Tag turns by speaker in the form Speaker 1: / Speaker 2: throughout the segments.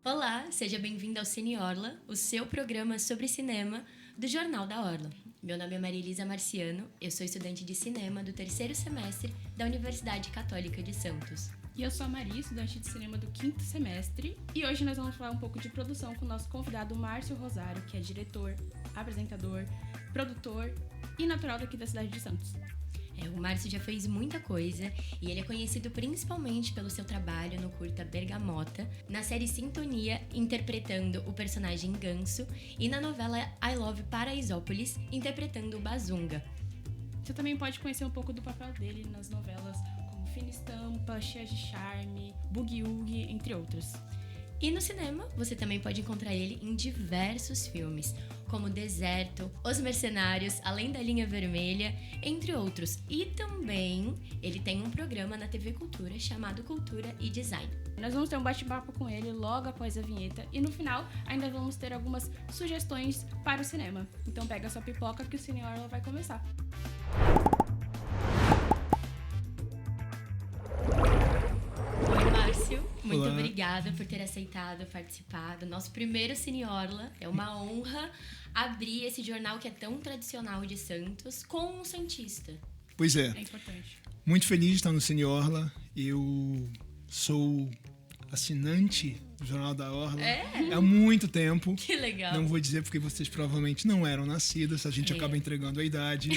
Speaker 1: Olá, seja bem-vindo ao Cine Orla, o seu programa sobre cinema do Jornal da Orla. Meu nome é Maria Elisa Marciano, eu sou estudante de cinema do 3º semestre da Universidade Católica de Santos.
Speaker 2: E eu sou a Maria, estudante de cinema do 5º semestre, e hoje nós vamos falar um pouco de produção com o nosso convidado Márcio Rosário, que é diretor, apresentador, produtor e natural daqui da cidade de Santos.
Speaker 1: O Márcio já fez muita coisa e ele é conhecido principalmente pelo seu trabalho no curta Bergamota, na série Sintonia, interpretando o personagem Ganso, e na novela I Love Paraisópolis, interpretando o Bazunga.
Speaker 2: Você também pode conhecer um pouco do papel dele nas novelas como Fina Estampa, Cheia de Charme, Boogie Woogie, entre outras.
Speaker 1: E no cinema, você também pode encontrar ele em diversos filmes, como Deserto, Os Mercenários, Além da Linha Vermelha, entre outros. E também ele tem um programa na TV Cultura chamado Cultura e Design.
Speaker 2: Nós vamos ter um bate-papo com ele logo após a vinheta e no final ainda vamos ter algumas sugestões para o cinema. Então pega sua pipoca que o Cine Orla vai começar.
Speaker 1: Muito obrigada por ter aceitado participar do nosso primeiro Cine Orla. É uma honra abrir esse jornal que é tão tradicional de Santos com um santista.
Speaker 3: Pois é.
Speaker 2: É importante.
Speaker 3: Muito feliz de estar no Cine Orla. Eu sou assinante do Jornal da Orla há muito tempo.
Speaker 1: Que legal.
Speaker 3: Não vou dizer porque vocês provavelmente não eram nascidas, a gente acaba entregando a idade.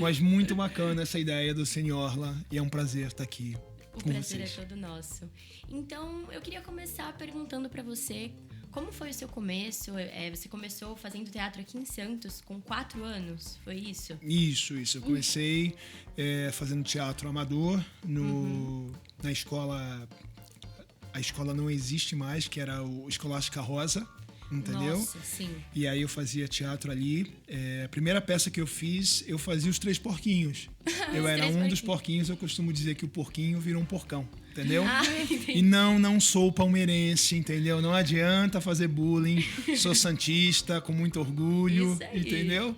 Speaker 3: Mas muito bacana essa ideia do Cine Orla e é um prazer estar aqui.
Speaker 1: O prazer é todo nosso. Então, eu queria começar perguntando para você como foi o seu começo. Você começou fazendo teatro aqui em Santos com 4 anos, foi isso?
Speaker 3: Isso. Eu comecei fazendo teatro amador na escola. A escola não existe mais, que era o Escolástica Rosa. Entendeu?
Speaker 1: Nossa, sim.
Speaker 3: E aí eu fazia teatro ali. A primeira peça que eu fiz, eu fazia os 3 porquinhos. Eu era um dos porquinhos, eu costumo dizer que o porquinho virou um porcão, entendeu? E não sou palmeirense, entendeu? Não adianta fazer bullying, sou santista, com muito orgulho,
Speaker 1: isso aí.
Speaker 3: entendeu?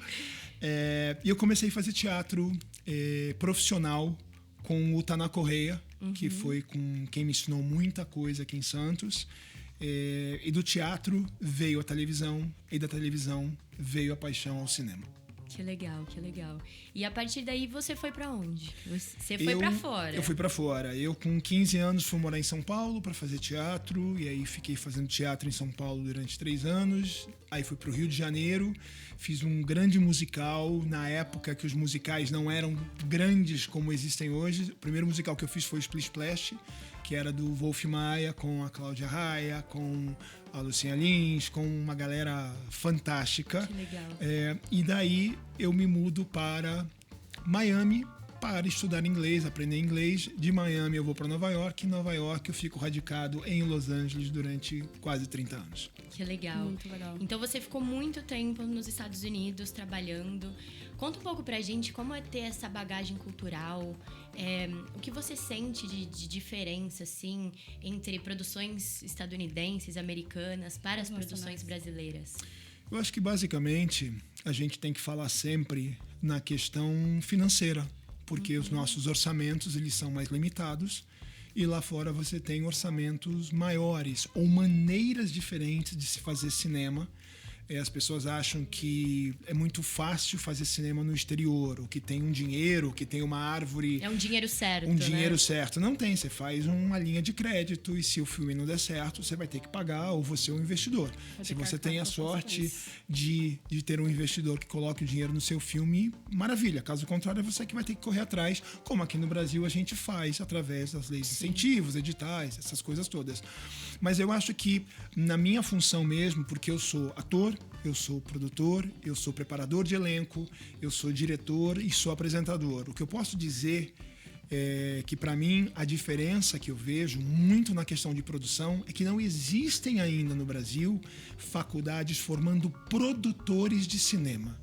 Speaker 3: E eu comecei a fazer teatro profissional com o Taná Correia, que foi com quem me ensinou muita coisa aqui em Santos. E do teatro veio a televisão, e da televisão veio a paixão ao cinema.
Speaker 1: Que legal. E a partir daí você foi pra onde? Você foi pra fora?
Speaker 3: Eu fui pra fora. Eu com 15 anos fui morar em São Paulo pra fazer teatro, e aí fiquei fazendo teatro em São Paulo durante 3 anos. Aí fui pro Rio de Janeiro, fiz um grande musical na época que os musicais não eram grandes como existem hoje. O primeiro musical que eu fiz foi o Split Splash, que era do Wolf Maia, com a Cláudia Raia, com a Lucinha Lins, com uma galera fantástica.
Speaker 1: Que legal.
Speaker 3: E daí eu me mudo para Miami para estudar inglês, aprender inglês. De Miami eu vou para Nova York. Em Nova York eu fico radicado em Los Angeles durante quase 30 anos.
Speaker 1: Que legal.
Speaker 2: Muito legal.
Speaker 1: Então você ficou muito tempo nos Estados Unidos trabalhando. Conta um pouco pra gente como é ter essa bagagem cultural. O que você sente de diferença, assim, entre produções estadunidenses, americanas, para as produções brasileiras?
Speaker 3: Eu acho que basicamente a gente tem que falar sempre na questão financeira, porque os nossos orçamentos eles são mais limitados e lá fora você tem orçamentos maiores ou maneiras diferentes de se fazer cinema. As pessoas acham que é muito fácil fazer cinema no exterior, ou que tem um dinheiro, que tem uma árvore...
Speaker 1: É um dinheiro certo,
Speaker 3: Um dinheiro certo. Não tem, você faz uma linha de crédito e se o filme não der certo, você vai ter que pagar ou você é um investidor. Se você tem a sorte de ter um investidor que coloque o dinheiro no seu filme, maravilha. Caso contrário, é você que vai ter que correr atrás, como aqui no Brasil a gente faz através das leis de incentivos, editais, essas coisas todas. Mas eu acho que na minha função mesmo, porque eu sou ator, eu sou produtor, eu sou preparador de elenco, eu sou diretor e sou apresentador. O que eu posso dizer é que, para mim, a diferença que eu vejo muito na questão de produção é que não existem ainda no Brasil faculdades formando produtores de cinema.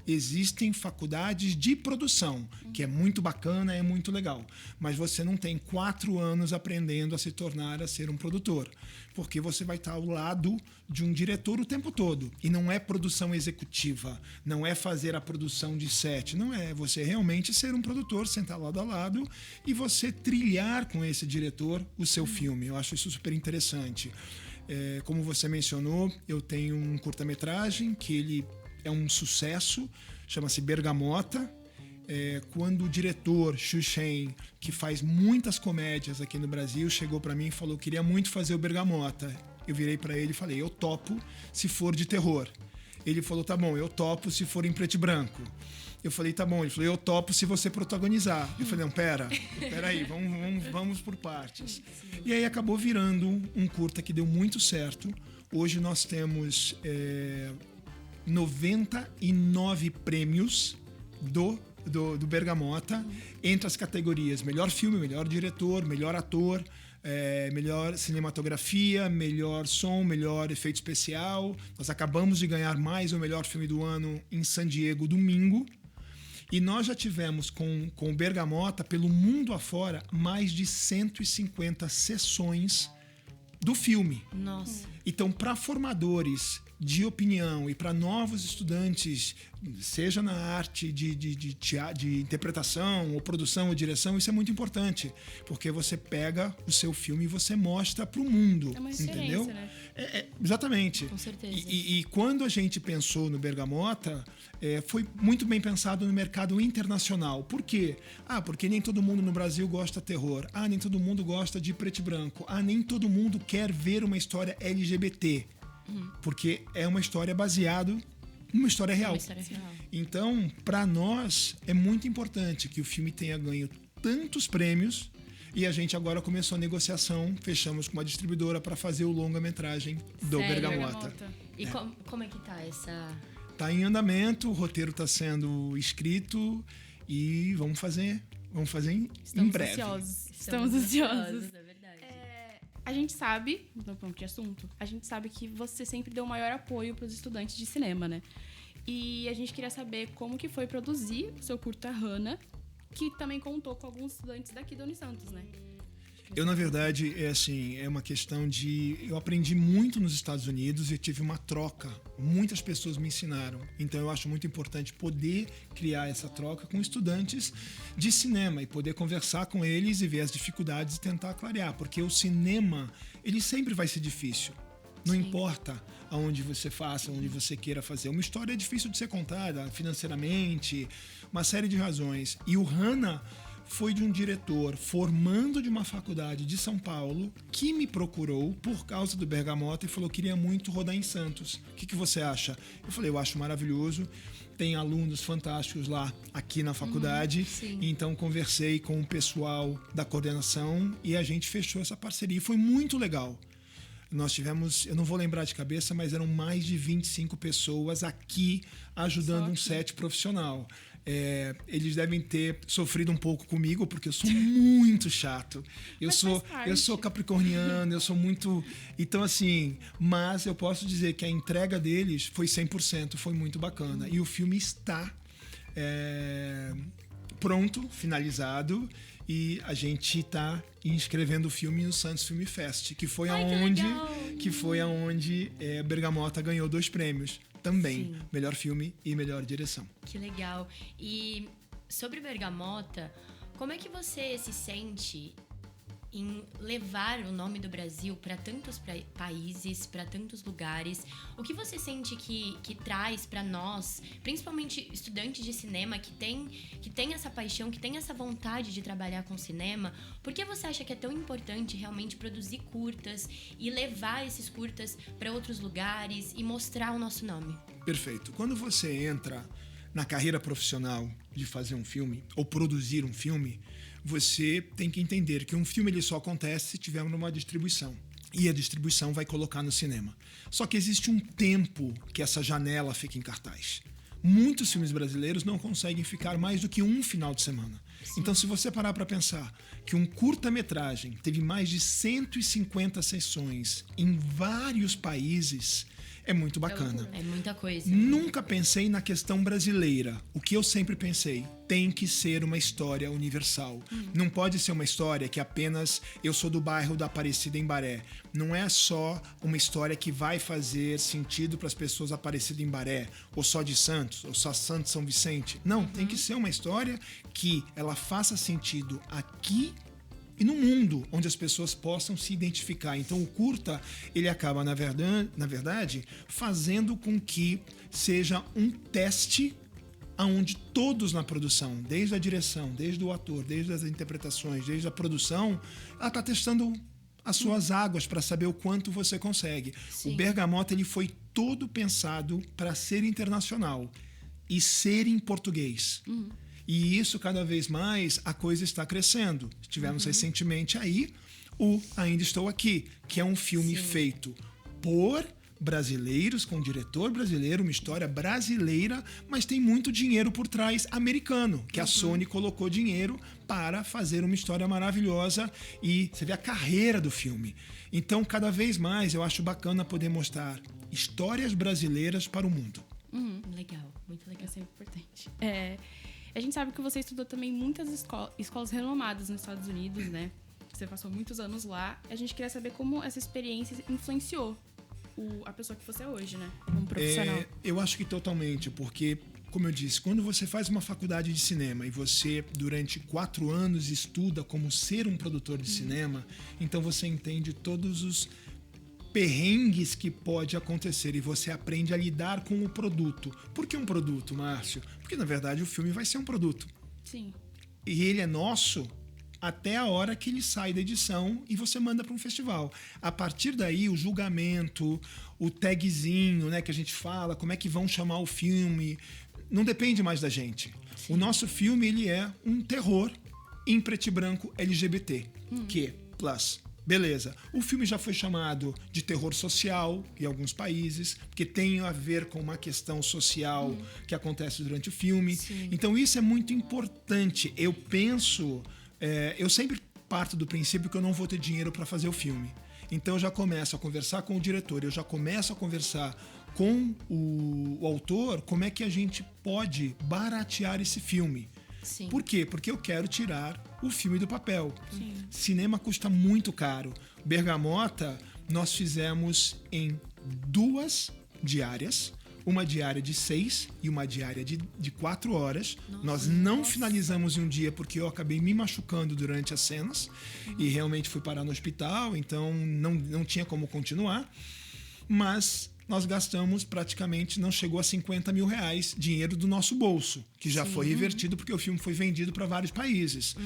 Speaker 3: Existem faculdades de produção, que é muito bacana, é muito legal. Mas você não tem 4 anos aprendendo a se tornar a ser um produtor. Porque você vai estar ao lado de um diretor o tempo todo. E não é produção executiva, não é fazer a produção de set. Não é você realmente ser um produtor, sentar lado a lado e você trilhar com esse diretor o seu filme. Eu acho isso super interessante. Como você mencionou, eu tenho um curta-metragem que ele é um sucesso, chama-se Bergamota. Quando o diretor Xu Shen, que faz muitas comédias aqui no Brasil, chegou para mim e falou: queria muito fazer o Bergamota. Eu virei para ele e falei: eu topo se for de terror. Ele falou: tá bom, eu topo se for em preto e branco. Eu falei: tá bom. Ele falou: eu topo se você protagonizar. Eu falei: não, pera aí, vamos por partes. E aí acabou virando um curta que deu muito certo. Hoje nós temos 99 prêmios do Bergamota, entre as categorias melhor filme, melhor diretor, melhor ator, melhor cinematografia, melhor som, melhor efeito especial. Nós acabamos de ganhar mais o melhor filme do ano em San Diego domingo. E nós já tivemos com o Bergamota, pelo mundo afora, mais de 150 sessões do filme.
Speaker 1: Nossa.
Speaker 3: Então, para formadores de opinião e para novos estudantes, seja na arte de interpretação, ou produção, ou direção, isso é muito importante, porque você pega o seu filme e você mostra para o mundo,
Speaker 2: uma
Speaker 3: entendeu?
Speaker 2: Né?
Speaker 3: Exatamente.
Speaker 1: Com certeza.
Speaker 3: E quando a gente pensou no Bergamota, foi muito bem pensado no mercado internacional. Por quê? Porque nem todo mundo no Brasil gosta de terror. Nem todo mundo gosta de preto e branco. Nem todo mundo quer ver uma história LGBT. Porque é uma história baseada numa história real. Então, para nós, é muito importante que o filme tenha ganho tantos prêmios, e a gente agora começou a negociação, fechamos com uma distribuidora para fazer o longa-metragem do Bergamota.
Speaker 1: E como é que tá essa...
Speaker 3: Tá em andamento, o roteiro está sendo escrito e vamos fazer em breve.
Speaker 2: Estamos ansiosos.
Speaker 1: É verdade.
Speaker 2: A gente sabe, no ponto de assunto, a gente sabe que você sempre deu o maior apoio para os estudantes de cinema, né? E a gente queria saber como que foi produzir o seu curta Hannah, que também contou com alguns estudantes daqui da Unisantos, né?
Speaker 3: Eu, na verdade, é uma questão de... Eu aprendi muito nos Estados Unidos e tive uma troca. Muitas pessoas me ensinaram. Então, eu acho muito importante poder criar essa troca com estudantes de cinema e poder conversar com eles e ver as dificuldades e tentar clarear. Porque o cinema, ele sempre vai ser difícil. Não importa aonde você faça, onde você queira fazer. Uma história é difícil de ser contada financeiramente, uma série de razões. E o Hannah foi de um diretor formando de uma faculdade de São Paulo que me procurou por causa do Bergamota e falou: queria muito rodar em Santos. O que você acha? Eu falei: eu acho maravilhoso. Tem alunos fantásticos lá aqui na faculdade. Então conversei com o pessoal da coordenação e a gente fechou essa parceria. E foi muito legal. Nós tivemos, eu não vou lembrar de cabeça, mas eram mais de 25 pessoas aqui ajudando um set profissional. Eles devem ter sofrido um pouco comigo, porque eu sou muito chato. Eu sou capricorniano, eu sou muito... Então, assim, mas eu posso dizer que a entrega deles foi 100%, foi muito bacana. E o filme está pronto, finalizado, e a gente está inscrevendo o filme no Santos Film Fest, que foi aonde Bergamota ganhou 2 prêmios. Também, melhor filme e melhor direção.
Speaker 1: Que legal. E sobre Bergamota, como é que você se sente em levar o nome do Brasil para tantos países, para tantos lugares? O que você sente que traz para nós, principalmente estudantes de cinema que tem essa paixão, que tem essa vontade de trabalhar com cinema? Por que você acha que é tão importante realmente produzir curtas e levar esses curtas para outros lugares e mostrar o nosso nome?
Speaker 3: Perfeito. Quando você entra na carreira profissional de fazer um filme ou produzir um filme, você tem que entender que um filme ele só acontece se tiver uma distribuição. E a distribuição vai colocar no cinema. Só que existe um tempo que essa janela fica em cartaz. Muitos filmes brasileiros não conseguem ficar mais do que um final de semana. Então, se você parar para pensar que um curta-metragem teve mais de 150 sessões em vários países, é muito bacana.
Speaker 1: É muita coisa.
Speaker 3: Nunca pensei na questão brasileira. O que eu sempre pensei, tem que ser uma história universal. Não pode ser uma história que apenas eu sou do bairro da Aparecida em Baré. Não é só uma história que vai fazer sentido para as pessoas Aparecida em Baré, ou só de Santos, ou só Santos São Vicente. Não, tem que ser uma história que ela faça sentido aqui e no mundo, onde as pessoas possam se identificar. Então, o curta, ele acaba, na verdade, fazendo com que seja um teste onde todos na produção, desde a direção, desde o ator, desde as interpretações, desde a produção, ela está testando as suas águas para saber o quanto você consegue. Sim. O Bergamota, ele foi todo pensado para ser internacional e ser em português. E isso, cada vez mais, a coisa está crescendo. Tivemos recentemente aí o Ainda Estou Aqui, que é um filme feito por brasileiros, com um diretor brasileiro, uma história brasileira, mas tem muito dinheiro por trás americano, que a Sony colocou dinheiro para fazer uma história maravilhosa e você vê a carreira do filme. Então, cada vez mais, eu acho bacana poder mostrar histórias brasileiras para o mundo.
Speaker 1: Legal, muito legal.
Speaker 2: Isso é importante. A gente sabe que você estudou também muitas escolas renomadas nos Estados Unidos, né? Você passou muitos anos lá. A gente queria saber como essa experiência influenciou a pessoa que você é hoje, né? Como profissional.
Speaker 3: Eu acho que totalmente, porque, como eu disse, quando você faz uma faculdade de cinema e você, durante 4 anos, estuda como ser um produtor de cinema, então você entende todos os perrengues que pode acontecer e você aprende a lidar com o produto. Por que um produto, Márcio? Porque, na verdade, o filme vai ser um produto.
Speaker 2: Sim.
Speaker 3: E ele é nosso até a hora que ele sai da edição e você manda para um festival. A partir daí, o julgamento, o tagzinho, né, que a gente fala, como é que vão chamar o filme, não depende mais da gente. Sim. O nosso filme, ele é um terror em preto e branco LGBT, que plus. Beleza. O filme já foi chamado de terror social em alguns países, porque tem a ver com uma questão social que acontece durante o filme.
Speaker 1: Sim.
Speaker 3: Então, isso é muito importante. Eu penso... eu sempre parto do princípio que eu não vou ter dinheiro para fazer o filme. Então eu já começo a conversar com o diretor, eu já começo a conversar com o autor como é que a gente pode baratear esse filme.
Speaker 1: Sim.
Speaker 3: Por quê? Porque eu quero tirar o filme do papel.
Speaker 2: Sim.
Speaker 3: Cinema custa muito caro. Bergamota nós fizemos em 2 diárias. Uma diária de 6 e uma diária de 4 horas. Nós não finalizamos em um dia porque eu acabei me machucando durante as cenas e realmente fui parar no hospital, então não tinha como continuar. Mas nós gastamos praticamente, não chegou a R$50 mil, dinheiro do nosso bolso, que já foi revertido porque o filme foi vendido para vários países.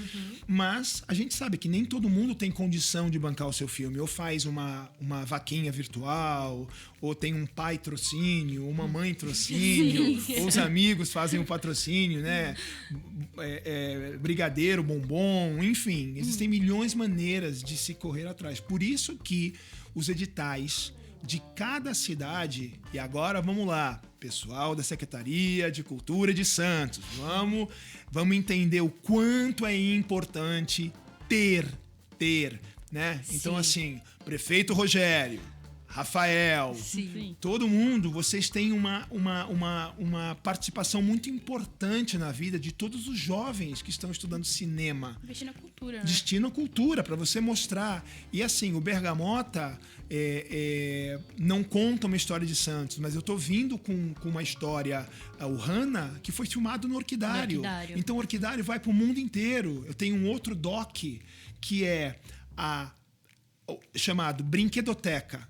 Speaker 3: Mas a gente sabe que nem todo mundo tem condição de bancar o seu filme. Ou faz uma vaquinha virtual, ou tem um pai trocínio, uma mãe trocínio, ou os amigos fazem um patrocínio, né? Brigadeiro, bombom, enfim. Existem milhões de maneiras de se correr atrás. Por isso que os editais de cada cidade, e agora vamos lá, pessoal da Secretaria de Cultura de Santos, vamos entender o quanto é importante ter, né? Então, assim, prefeito Rogério, Rafael, todo mundo, vocês têm uma participação muito importante na vida de todos os jovens que estão estudando cinema.
Speaker 2: Investir na cultura, né?
Speaker 3: Destino à cultura, para você mostrar. E assim, o Bergamota não conta uma história de Santos, mas eu estou vindo com uma história, o Hannah, que foi filmado no Orquidário. Então o Orquidário vai para o mundo inteiro. Eu tenho um outro doc que é chamado Brinquedoteca,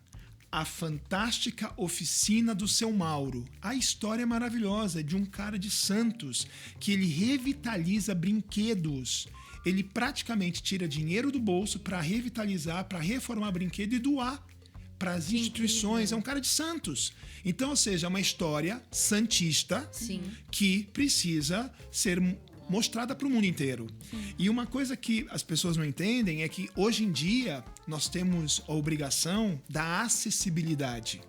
Speaker 3: a fantástica oficina do Seu Mauro. A história é maravilhosa, de um cara de Santos que ele revitaliza brinquedos. Ele praticamente tira dinheiro do bolso para revitalizar, para reformar brinquedo e doar para as instituições. É um cara de Santos. Então, ou seja, é uma história santista que precisa ser mostrada para o mundo inteiro. E uma coisa que as pessoas não entendem é que hoje em dia nós temos a obrigação da acessibilidade.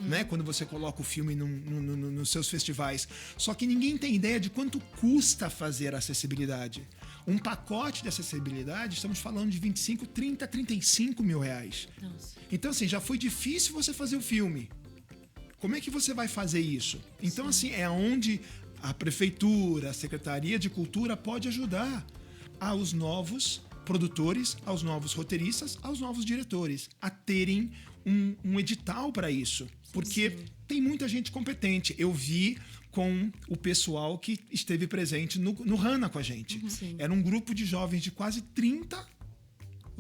Speaker 3: Né? Quando você coloca o filme nos seus festivais. Só que ninguém tem ideia de quanto custa fazer a acessibilidade. Um pacote de acessibilidade, estamos falando de 25, 30, 35 mil reais.
Speaker 1: Nossa.
Speaker 3: Então, assim, já foi difícil você fazer o filme. Como é que você vai fazer isso? Então, assim, é onde a prefeitura, a Secretaria de Cultura pode ajudar aos novos produtores, aos novos roteiristas, aos novos diretores a terem um edital para isso. Porque tem muita gente competente. Eu vi com o pessoal que esteve presente no Hannah com a gente. Era um grupo de jovens de quase 30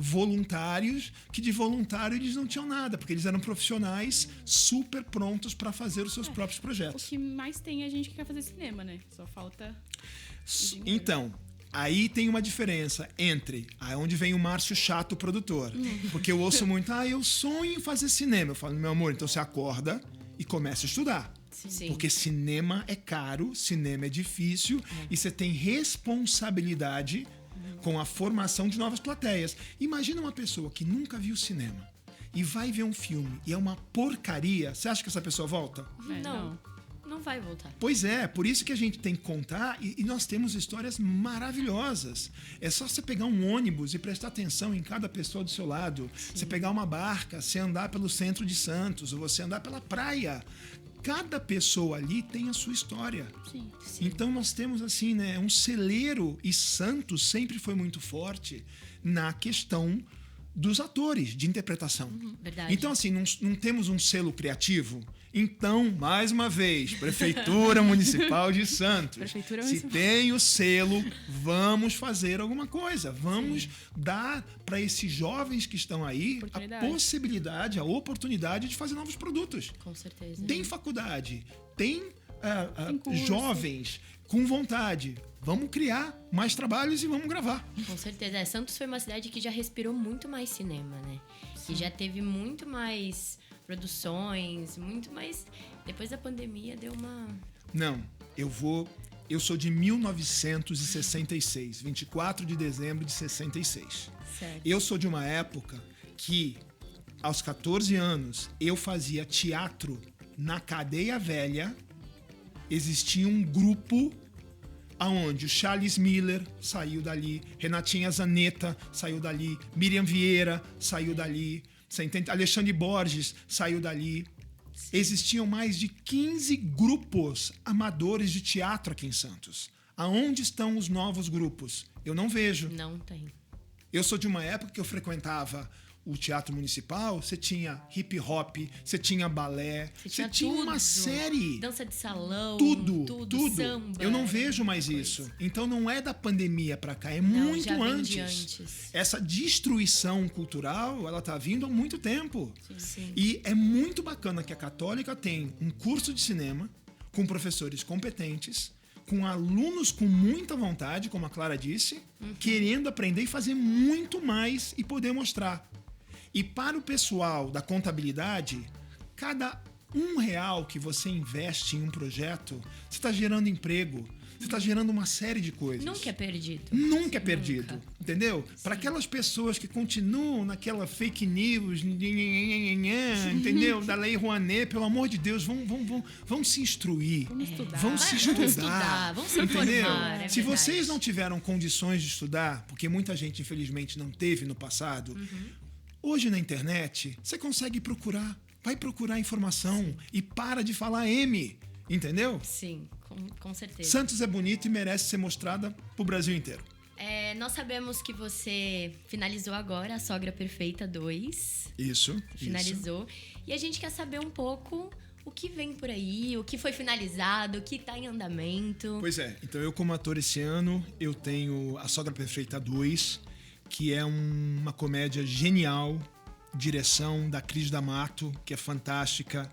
Speaker 3: voluntários, que de voluntário eles não tinham nada, porque eles eram profissionais super prontos para fazer os seus próprios
Speaker 2: O
Speaker 3: projetos.
Speaker 2: que mais tem é gente que quer fazer cinema, né? Só falta o dinheiro.
Speaker 3: Então, aí tem uma diferença entre onde vem o Márcio chato produtor. Porque eu ouço muito, eu sonho em fazer cinema. Eu falo, meu amor, então você acorda e começa a estudar.
Speaker 1: Sim.
Speaker 3: Porque cinema é caro, cinema é difícil e você tem responsabilidade com a formação de novas plateias. Imagina uma pessoa que nunca viu cinema e vai ver um filme e é uma porcaria. Você acha que essa pessoa volta?
Speaker 1: Não vai voltar.
Speaker 3: Pois é, por isso que a gente tem que contar e nós temos histórias maravilhosas. É só você pegar um ônibus e prestar atenção em cada pessoa do seu lado. Sim. Você pegar uma barca, você andar pelo centro de Santos ou você andar pela praia. Cada pessoa ali tem a sua história.
Speaker 2: Sim.
Speaker 3: Então nós temos assim, né, um celeiro, e Santos sempre foi muito forte na questão dos atores, de interpretação.
Speaker 1: Verdade.
Speaker 3: Então assim, não temos um selo criativo. Então, mais uma vez, Prefeitura Municipal de Santos. Se tem o selo, vamos fazer alguma coisa. Vamos dar para esses jovens que estão aí a possibilidade, a oportunidade de fazer novos produtos.
Speaker 1: Com certeza.
Speaker 3: Tem faculdade, tem jovens com vontade. Vamos criar mais trabalhos e vamos gravar.
Speaker 1: Com certeza. Santos foi uma cidade que já respirou muito mais cinema, né? Que já teve muito mais produções, muito mais... Depois da pandemia deu uma...
Speaker 3: Não, eu sou de 1966, 24 de dezembro de 66.
Speaker 1: Certo.
Speaker 3: Eu sou de uma época que, aos 14 anos, eu fazia teatro na Cadeia Velha. Existia um grupo aonde o Charles Miller saiu dali, Renatinha Zanetta saiu dali, Miriam Vieira saiu dali, você entende? Alexandre Borges saiu dali. Existiam mais de 15 grupos amadores de teatro aqui em Santos. Aonde estão os novos grupos? Eu não vejo.
Speaker 1: Não tem.
Speaker 3: Eu sou de uma época que eu frequentava o Teatro Municipal, você tinha hip hop, você tinha balé, você tinha uma série.
Speaker 1: Dança de salão,
Speaker 3: tudo.
Speaker 1: Samba.
Speaker 3: Eu não vejo mais isso. Então não é da pandemia para cá, é muito
Speaker 1: já vem
Speaker 3: antes.
Speaker 1: de antes.
Speaker 3: Essa destruição cultural, ela tá vindo há muito tempo.
Speaker 1: Sim.
Speaker 3: E é muito bacana que a Católica tem um curso de cinema com professores competentes, com alunos com muita vontade, como a Clara disse, querendo aprender e fazer muito mais e poder mostrar. E para o pessoal da contabilidade, cada R$1 que você investe em um projeto, você está gerando emprego, você está gerando uma série de coisas.
Speaker 1: Nunca é perdido.
Speaker 3: Nunca é perdido, entendeu? Para aquelas pessoas que continuam naquela fake news, entendeu? Da Lei Rouanet, pelo amor de Deus, vão se instruir.
Speaker 2: Vamos estudar.
Speaker 3: Vão se estudar.
Speaker 1: Vão se
Speaker 3: entendeu?
Speaker 1: informar,
Speaker 3: Se vocês não tiveram condições de estudar, porque muita gente, infelizmente, não teve no passado, hoje na internet, você consegue procurar. Vai procurar informação e para de falar M, entendeu?
Speaker 1: Sim, com certeza.
Speaker 3: Santos é bonito e merece ser mostrada pro Brasil inteiro.
Speaker 1: Nós sabemos que você finalizou agora a Sogra Perfeita 2.
Speaker 3: Isso.
Speaker 1: Finalizou. E a gente quer saber um pouco o que vem por aí, o que foi finalizado, o que tá em andamento.
Speaker 3: Pois é. Então eu, como ator, esse ano, eu tenho a Sogra Perfeita 2, que é uma comédia genial, direção da Cris D'Amato, que é fantástica,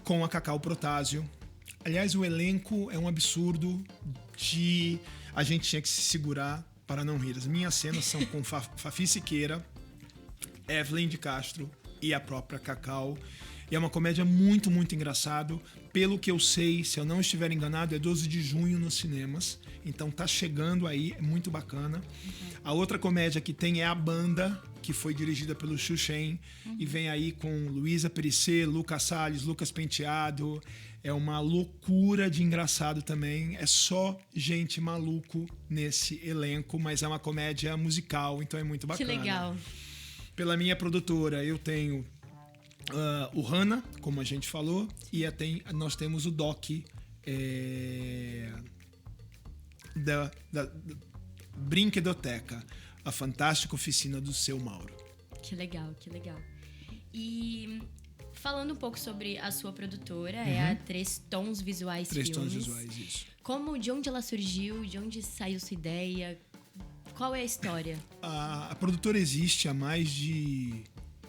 Speaker 3: com a Cacau Protásio. Aliás, o elenco é um absurdo de... A gente tinha que se segurar para não rir. As minhas cenas são com Fafi Siqueira, Evelyn de Castro e a própria Cacau. E é uma comédia muito, muito engraçado. Pelo que eu sei, se eu não estiver enganado, é 12 de junho nos cinemas. Então tá chegando aí, é muito bacana. A outra comédia que tem é A Banda, que foi dirigida pelo Xuxen. E vem aí com Luísa Perissé, Lucas Salles, Lucas Penteado. É uma loucura de engraçado também. É só gente maluco nesse elenco, mas é uma comédia musical, então é muito bacana.
Speaker 1: Que legal.
Speaker 3: Pela minha produtora, eu tenho o Hanna, como a gente falou, e nós temos o Doc da Brinquedoteca, a fantástica oficina do Seu Mauro.
Speaker 1: Que legal, que legal. E falando um pouco sobre a sua produtora, é a Três Tons Visuais
Speaker 3: Três
Speaker 1: Filmes.
Speaker 3: Tons Visuais, isso.
Speaker 1: De onde ela surgiu, de onde saiu sua ideia? Qual é a história?
Speaker 3: A produtora existe há mais de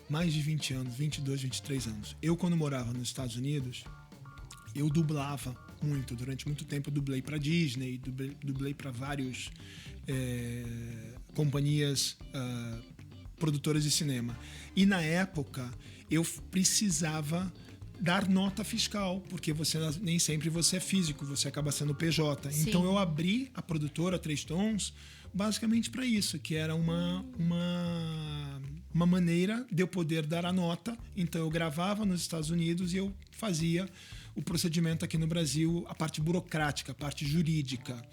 Speaker 3: 20 anos, 22, 23 anos. Eu, quando morava nos Estados Unidos, eu dublava muito. Durante muito tempo eu dublei para Disney, dublei para vários companhias produtoras de cinema. E na época eu precisava dar nota fiscal, porque nem sempre você é físico, você acaba sendo PJ.
Speaker 1: Sim.
Speaker 3: Então eu abri a produtora Três Tons basicamente para isso, que era uma maneira de eu poder dar a nota. Então eu gravava nos Estados Unidos e eu fazia o procedimento aqui no Brasil, a parte burocrática, a parte jurídica.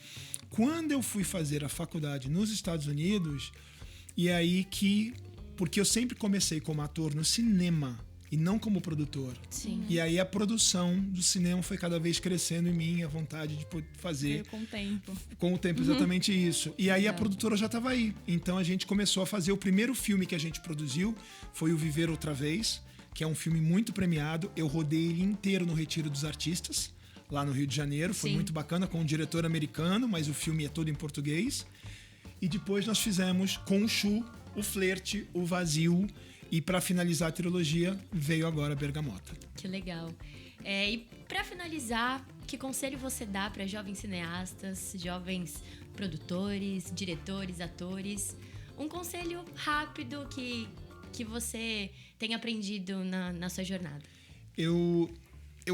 Speaker 3: Quando eu fui fazer a faculdade nos Estados Unidos, e aí porque eu sempre comecei como ator no cinema e não como produtor.
Speaker 1: Sim.
Speaker 3: E aí a produção do cinema foi cada vez crescendo em mim, a vontade de fazer.
Speaker 2: Com o tempo.
Speaker 3: Com o tempo, exatamente isso. E aí a produtora já estava aí. Então a gente começou a fazer. O primeiro filme que a gente produziu foi o Viver Outra Vez, que é um filme muito premiado. Eu rodei ele inteiro no Retiro dos Artistas, lá no Rio de Janeiro. Foi muito bacana, com um diretor americano, mas o filme é todo em português. E depois nós fizemos com o Chu, o Flerte, o Vazio. E para finalizar a trilogia, veio agora Bergamota.
Speaker 1: Que legal. E para finalizar, que conselho você dá para jovens cineastas, jovens produtores, diretores, atores? Um conselho rápido que você tem aprendido na sua jornada.
Speaker 3: Eu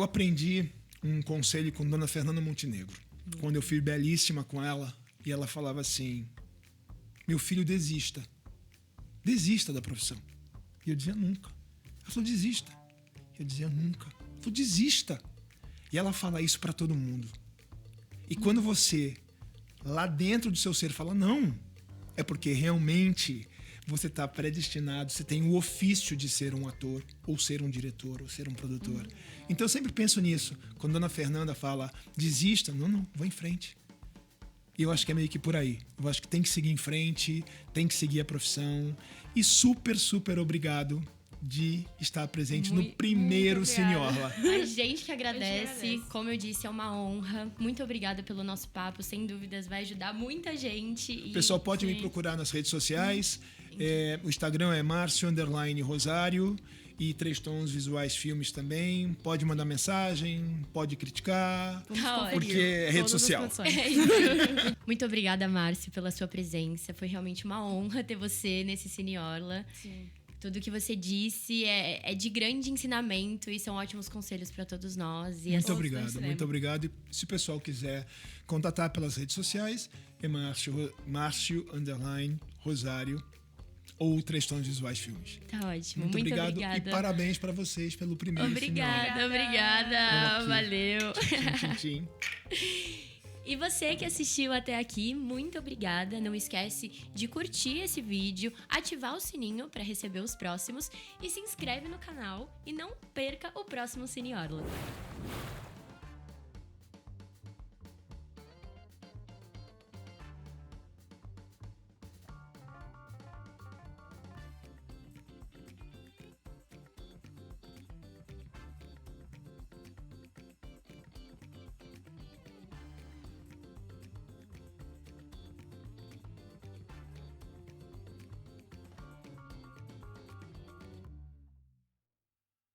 Speaker 3: aprendi um conselho com Dona Fernanda Montenegro. Quando eu fui belíssima com ela, e ela falava assim: meu filho, desista da profissão. E eu dizia: nunca. Ela falou: desista. Eu dizia: nunca. Ela falou: desista. E ela fala isso para todo mundo. E quando você, lá dentro do seu ser, fala não, é porque realmente você está predestinado, você tem o ofício de ser um ator, ou ser um diretor, ou ser um produtor. Então eu sempre penso nisso. Quando a Dona Fernanda fala desista, não, vou em frente. E eu acho que é meio que por aí. Eu acho que tem que seguir em frente, tem que seguir a profissão. E super, super obrigado de estar presente no primeiro Cine Orla.
Speaker 1: A gente que agradece. Como eu disse, é uma honra. Muito obrigada pelo nosso papo. Sem dúvidas, vai ajudar muita gente.
Speaker 3: O pessoal pode me procurar nas redes sociais. O Instagram é Marcio_Rosário. E Três Tons Visuais Filmes também. Pode mandar mensagem, pode criticar, porque é rede social.
Speaker 1: Muito obrigada, Márcio, pela sua presença. Foi realmente uma honra ter você nesse Cine Orla.
Speaker 2: Sim.
Speaker 1: Tudo que você disse é de grande ensinamento e são ótimos conselhos para todos nós. E
Speaker 3: muito obrigado. E se o pessoal quiser contatar pelas redes sociais, é Marcio_Rosário. Ou Três Tons Visuais Filmes.
Speaker 1: Tá ótimo.
Speaker 3: Muito obrigado.
Speaker 1: Obrigada.
Speaker 3: E parabéns para vocês pelo primeiro
Speaker 1: Obrigada. Valeu.
Speaker 3: Tchim.
Speaker 1: E você que assistiu até aqui, muito obrigada. Não esquece de curtir esse vídeo, ativar o sininho para receber os próximos e se inscreve no canal e não perca o próximo Cine Orla.